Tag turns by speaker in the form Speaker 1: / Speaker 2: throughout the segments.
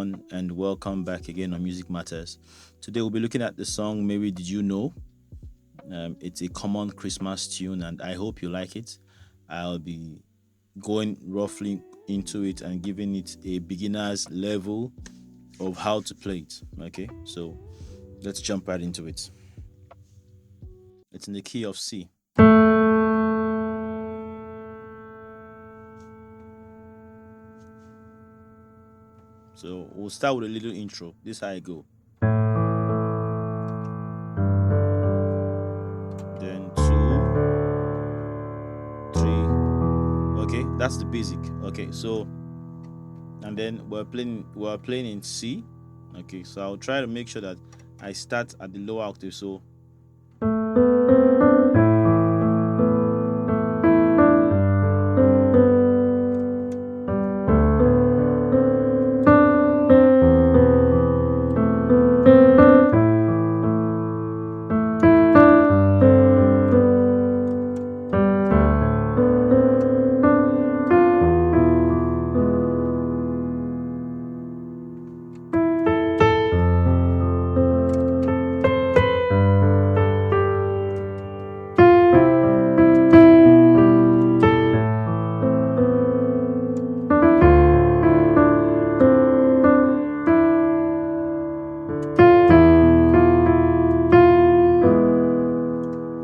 Speaker 1: everyone, and welcome back again on Music Matters. Today we'll be looking at the song Mary Did You Know? It's a common Christmas tune, and I hope you like it. I'll be going roughly into it and giving it a beginner's level of how to play it. Okay, so let's jump right into it. It's in the key of C. So we'll start with a little intro. This is how I go. Then 2, 3. Okay, that's the basic. Okay, so and then we're playing in C. Okay, so I'll try to make sure that I start at the lower octave. So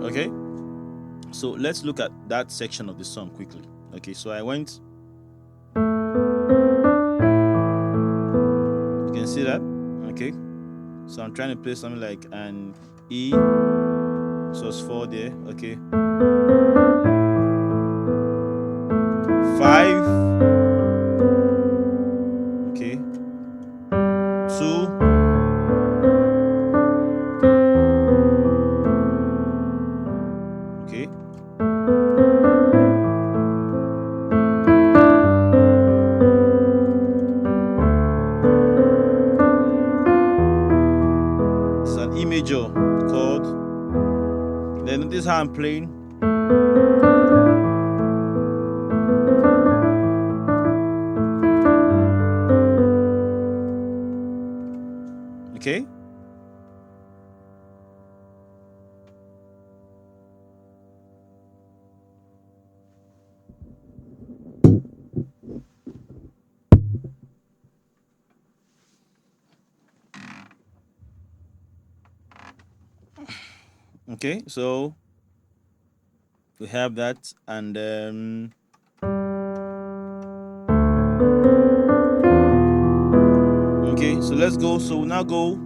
Speaker 1: okay, so let's look at that section of the song quickly. Okay, so I went. You can see that. Okay, so I'm trying to play something like an E. So it's 4 there. Okay, 5. Okay, 2. Okay, it's an E major chord. Then notice how I'm playing. Okay. Okay, so we have that, and okay, so let's go. So now go.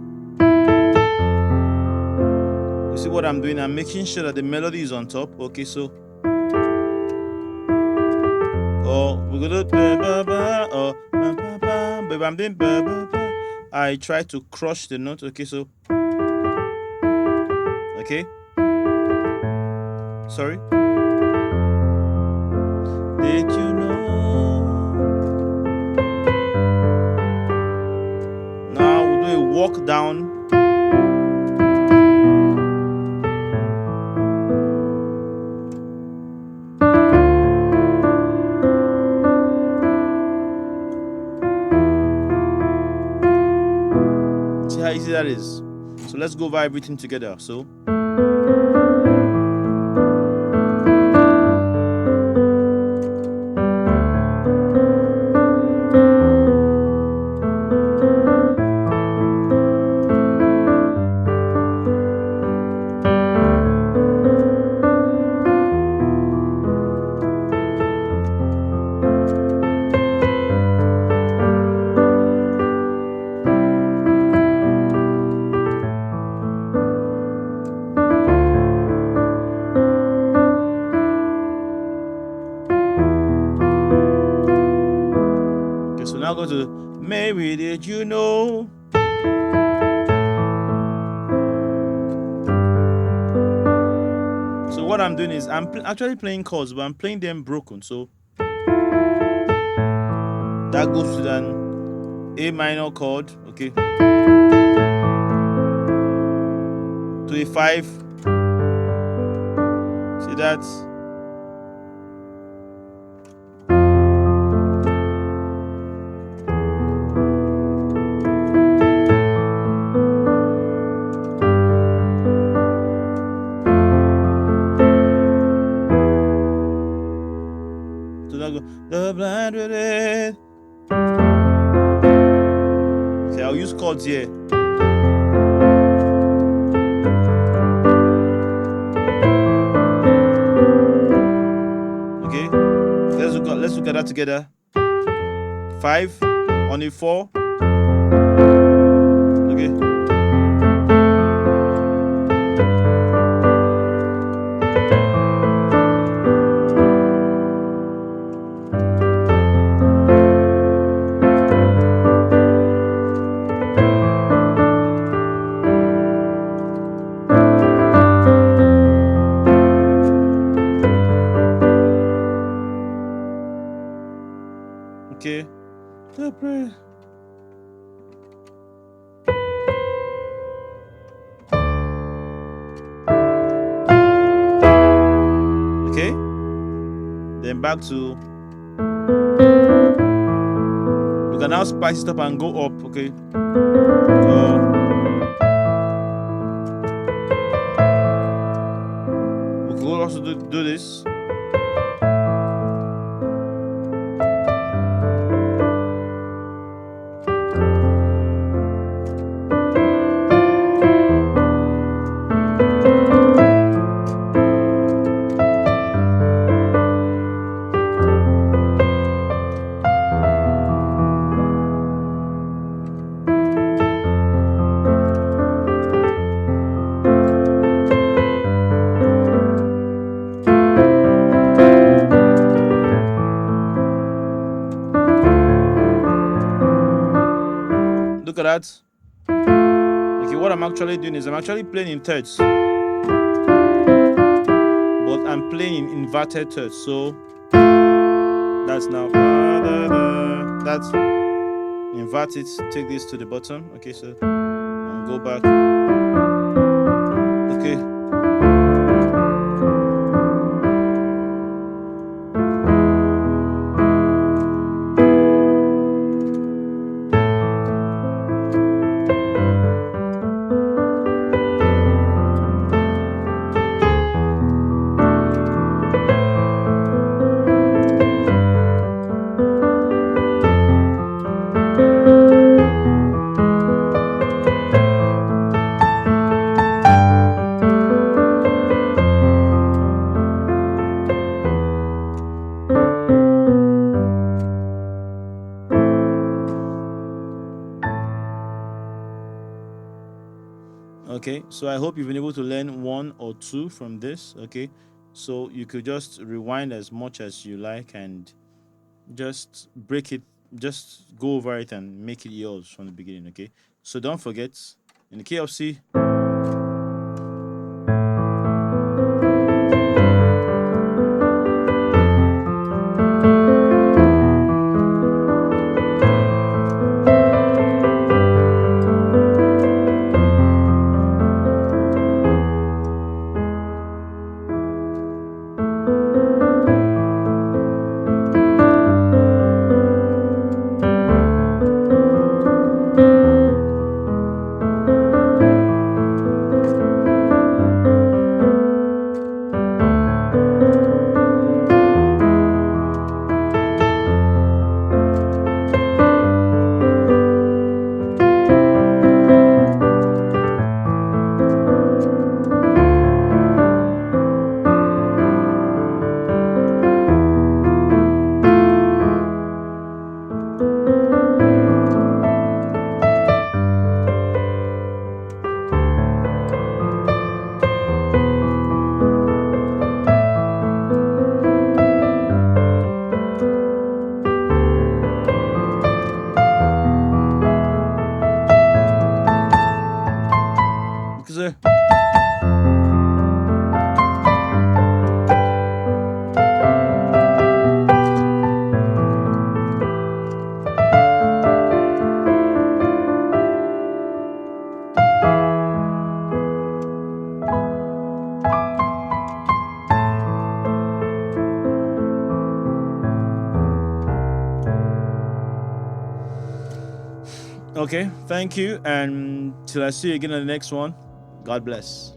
Speaker 1: You see what I'm doing? I'm making sure that the melody is on top. Okay, so we're gonna but I'm doing I try to crush the note. Okay, so okay. Sorry. Did you know? Now we'll do a walk down. See how easy that is? So let's go over everything together. So now go to Mary, did you know? So what I'm doing is I'm actually playing chords, but I'm playing them broken. So that goes to an A minor chord, okay, to a 5. See that? the blind with it. Okay, I'll use chords here. Okay, let's look at that together. 5 on a 4. Okay. Okay. The prayer. Okay. Then back to. You can now spice it up and go up. Okay. We could also do this. Look at that. Okay, what I'm actually doing is I'm actually playing in thirds, but I'm playing in inverted thirds. So that's now that's invert it. Take this to the bottom. Okay, so and go back. Okay. Okay, so I hope you've been able to learn 1 or 2 from this. Okay, so you could just rewind as much as you like and just break it, just go over it and make it yours from the beginning. Okay, so don't forget, in the key of C, okay, thank you, and till I see you again in the next one, God bless.